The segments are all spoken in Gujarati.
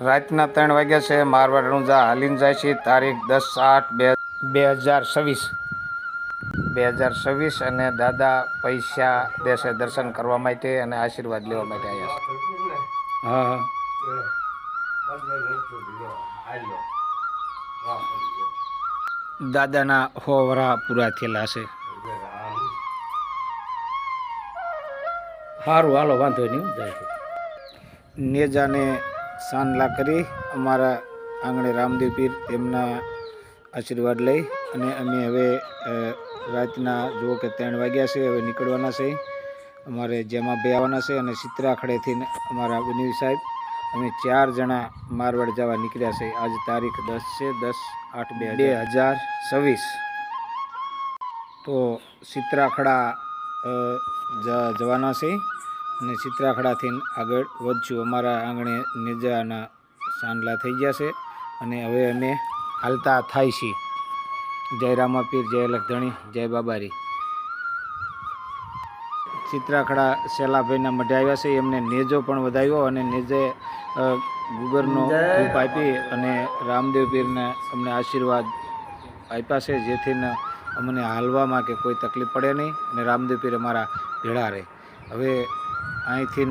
રાતના 3 વાગ્યા છે. મારવાડ રણુજા હાલીને જાય છે. તારીખ 10/8/2026 અને દાદા પૈસા દેશે દર્શન કરવા માટે અને આશીર્વાદ લેવા માટે આવ્યા છે. હા દાદાના 100 વરહ પૂરા થયેલા છે. સારું હાલો વાંધો નહીં જાય નેજાને સાનલા કરી અમારા આંગણે રામદેવ પીર તેમના આશીર્વાદ લઈ અને અમે હવે રાતના જુઓ કે 3 વાગ્યા છે. હવે નીકળવાના છે. અમારે જેમાં બે આવવાના છે અને ચિત્રાખડેથી અમારા બનીર સાહેબ અમે 4 જણા મારવાડ જવા નીકળ્યા છે. આજ તારીખ 10 છે 10/8/2026. તો ચિત્રાખડા જવાના છે અને ચિત્રાખડાથી આગળ વધશું. અમારા આંગણે નેજાના સાંડલા થઈ ગયા છે અને હવે અમે હાલતા થાય છીએ. જય રામાપીર, જય લખધણી, જય બાબારી. ચિત્રાખડા શેલાભાઈના મઢે આવ્યા છે. એમને નેજો પણ વધાવ્યો અને નેજે ગુગરનો ધૂપ આપી અને રામદેવ પીરને અમને આશીર્વાદ આપ્યા છે, જેથી અમને હાલવામાં કે કોઈ તકલીફ પડે નહીં અને રામદેવ પીર અમારા ભેળા રહે. હવે અહીંથી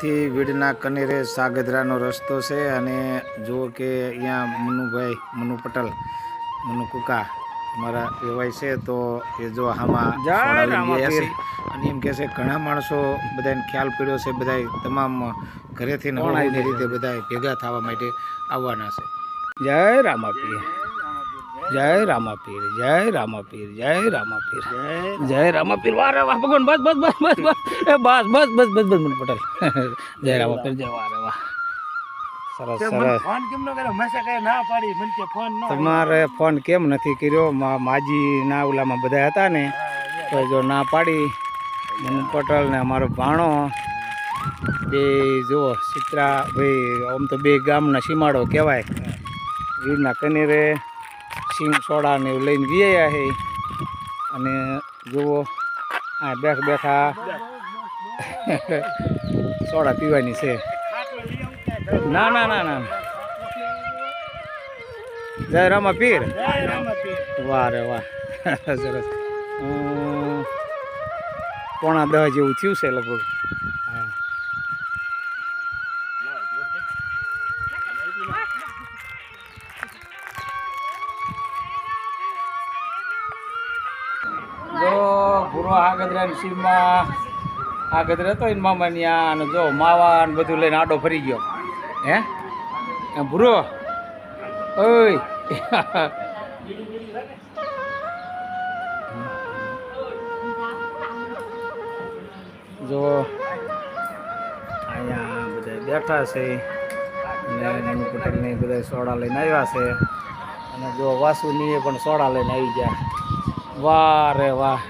થી વીડના કનેરે સાગધરાનો રસ્તો છે અને જુઓ કે અહીંયા મનુભાઈ, મનુ પટેલ, મનુ કુકા અમારા એવાય છે. તો એ જો આમાં અને એમ કહે છે ઘણા માણસો બધાને ખ્યાલ પડ્યો છે, બધા તમામ ઘરેથી નવણીની રીતે બધા ભેગા થવા માટે આવવાના છે. જય રામાપીર, જય રામાપીર, જય રામાપીર, જય રામાપીર, જય રામાપીર. વારે વાહ ભગવાન, બસ બસ બસ બસ બસ એ બસ બસ બસ બસ બસ મનુ પટેલ. જય રામાપીર, જય વારે વાહ. સરસ સરસ. તમારે ફોન કેમ નથી કર્યો? માજી ના ઓલામાં બધા હતા ને, તો જો ના પાડી. મનુ પટેલ ને અમારો ભાણો બે જુઓ ચિત્રા ભાઈ, આમ તો બે ગામના સીમાડો કહેવાય. વીરના કનેરે સિંગ સોડા ને એવું લઈને વ્યાયા છે અને જુઓ આ બેઠા સોડા પીવાની છે. ના ના ના ના, જય રામાપીર, વાહ રે વાહ. સરસ. 9:45 જેવું થયું છે લગભગ. હા, જો ભૂરો આગદરાની સીમમાં આગળ હતો ને મામાની અને જો માવા ને બધું લઈને આડો ફરી ગયો. હે ભૂરો ઓય જો અહીંયા બધા બેઠા છે અને મનુ પટેલની બધા સોડા લઈને આવ્યા છે અને જો વાસુની પણ સોડા લઈને આવી ગયા. વાહ રે વાહ.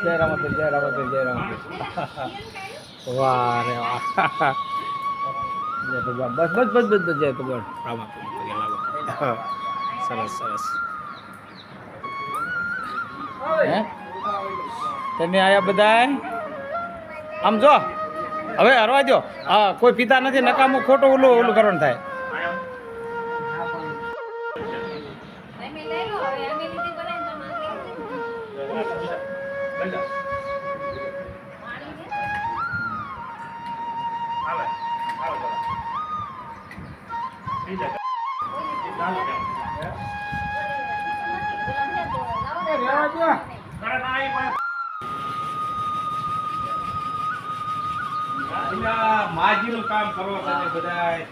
જય રામતે જય રામતે જય રામતે. વાહ રે વાહ. જય ભગવાન. બસ બસ બસ બસ જય ભગવાન. રામતે સરસ સરસ. હે તમે આયા બધા આમ જો હવે હરવા દો. હા કોઈ પીતા નથી નકામું ખોટું ઓલું ઓલું કરવાનું થાય. માજીનું કામ કરવા સાથે બધાય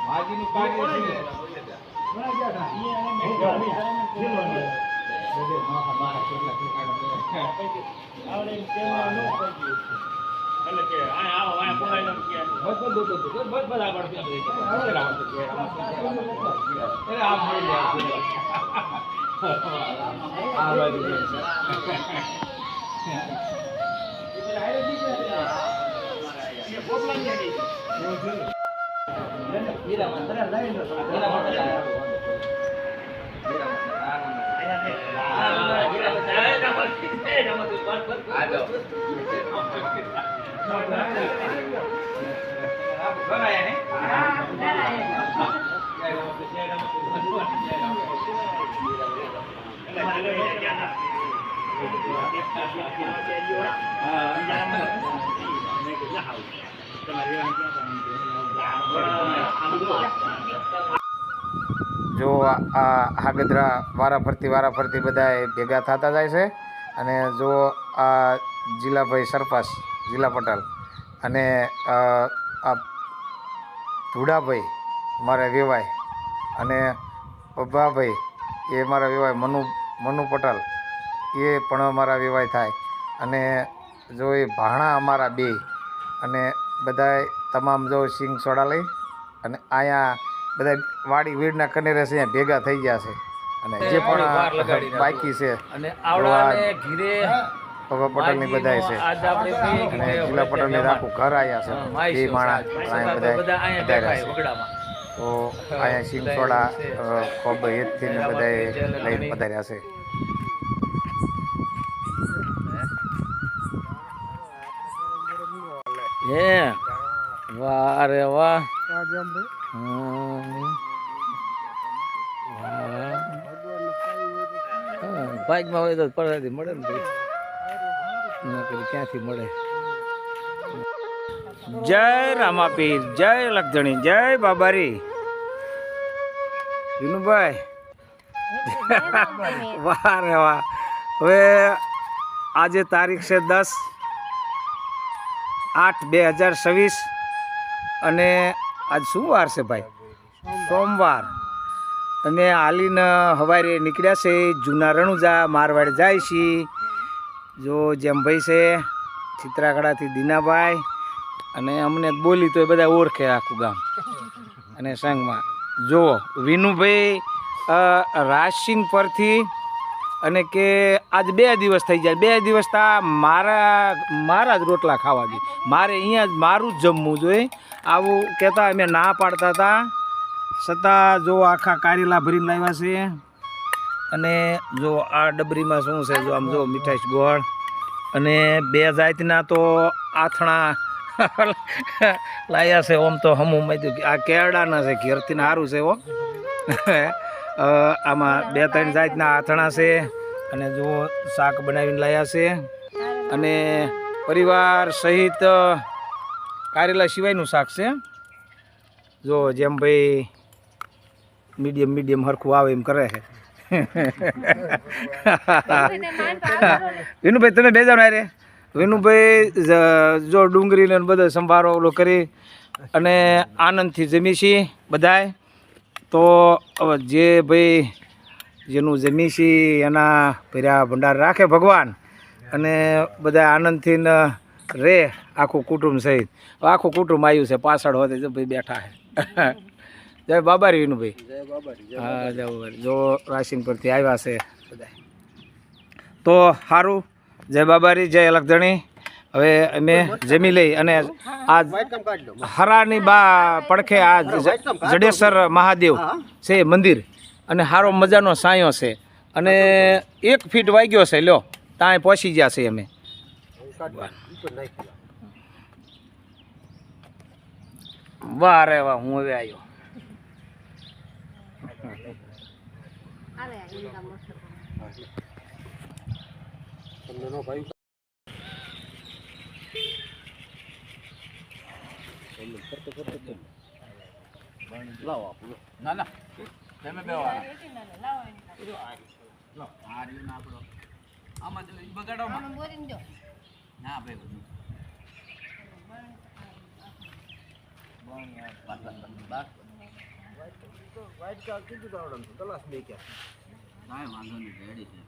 માજીનું કાર્ય જો આ ગદરા વારાફરતી બધા ભેગા થતા જાય છે અને જો આ જિલ્લાભાઈ સરપંચ જિલ્લા પટેલ અને આ ધુડાભાઈ મારા વેવાય અને પબ્બાભાઈ એ મારા વેવાય મનુ પટેલ એ પણ અમારા વેવાય થાય અને જો એ ભાણા અમારા બે અને બધાય તમામ જો સિંગ સોડા લઈ અને અહીંયા બધા વાડી વીડના કનેરે છે અહીંયા ભેગા થઈ ગયા છે અને જે પણ બાકી છે અને પપ્પા પટેલની બધાય છે અને જિલ્લા પટેલની આખું ઘર આવ્યા છે એ માણસ બધા તો અહીંયા સિંગ સોડા ખૂબ હેતથી બધા લઈને પધાર્યા છે. હે વાહ રે વાહ. બાઇકમાં હોય તો પરથી મળે ને ક્યાંથી મળે. જય રામાપીર જય લખધણી જય બાબારી વિનુભાઈ. વાહ રે વાહ. હવે આજે તારીખ છે 10/8/2026 અને આજ શું વાર છે ભાઈ? સોમવાર. અને હાલીને હવારે નીકળ્યા છે જૂના રણુજા મારવાડ જાય છે. જો જેમભાઈ છે ચિત્રાકડાથી દીનાભાઈ અને અમને બોલી તો એ બધા ઓળખે આખું ગામ અને સંઘમાં. જો વિનુભાઈ રાશિંગ પરથી અને કે આજ 2 દિવસ થઈ જાય. 2 દિવસ તા મારા જ રોટલા ખાવા જોઈએ, મારે અહીંયા જ મારું જ જમવું જોઈએ આવું કહેતા અમે ના પાડતા હતા. છતાં જો આખા કારેલા ભરીને લાવ્યા છે અને જો આ ડબરીમાં શું છે જો આમ જો મીઠાઈ ગોળ અને 2 જાતના તો આથણા લાવ્યા છે. ઓમ તો હમું માધ્યું આ કેળાના છે ઘેરથી સારું છે હો. આમાં 2-3 જાતના આથણા છે અને જો શાક બનાવીને લાવ્યા છે અને પરિવાર સહિત કારેલા સિવાયનું શાક છે. જો જેમ ભાઈ મીડિયમ હરખું આવે એમ કરે છે. વિનુભાઈ તમે બે જાવ રે. વિનુભાઈ જો ડુંગળીને બધો સંભારો ઓલો કરી અને આનંદથી જમી છીએ બધાય. તો જે ભાઈ જેનું જમી છીએ એના ભર્યા ભંડાર રાખે ભગવાન અને બધા આનંદથી રે આખું કુટુંબ સહિત. આખું કુટુંબ આવ્યું છે પાછળ હોતે જો ભાઈ બેઠા છે. જય બાબારી વિનુભાઈ. હા જય બાબારી. જો રાશિન પરથી આવ્યા છે બધા. તો સારું, જય બાબારી, જય અલગધણી. હવે અમે જમી લઈ અને આ હરાની બા પડખે આ જડેશ્વર મહાદેવ છે મંદિર અને સારો મજાનો સાયો છે અને 1 ફીટ વાગ્યો છે. લ્યો ત્યાં પહોંચી ગયા છે અમે. વાહ રે વાહ, હું હવે આવ્યો. ના ના તમે બે આમાં બગાડો ના ભાઈ વાંધો નહીં રેડી છે.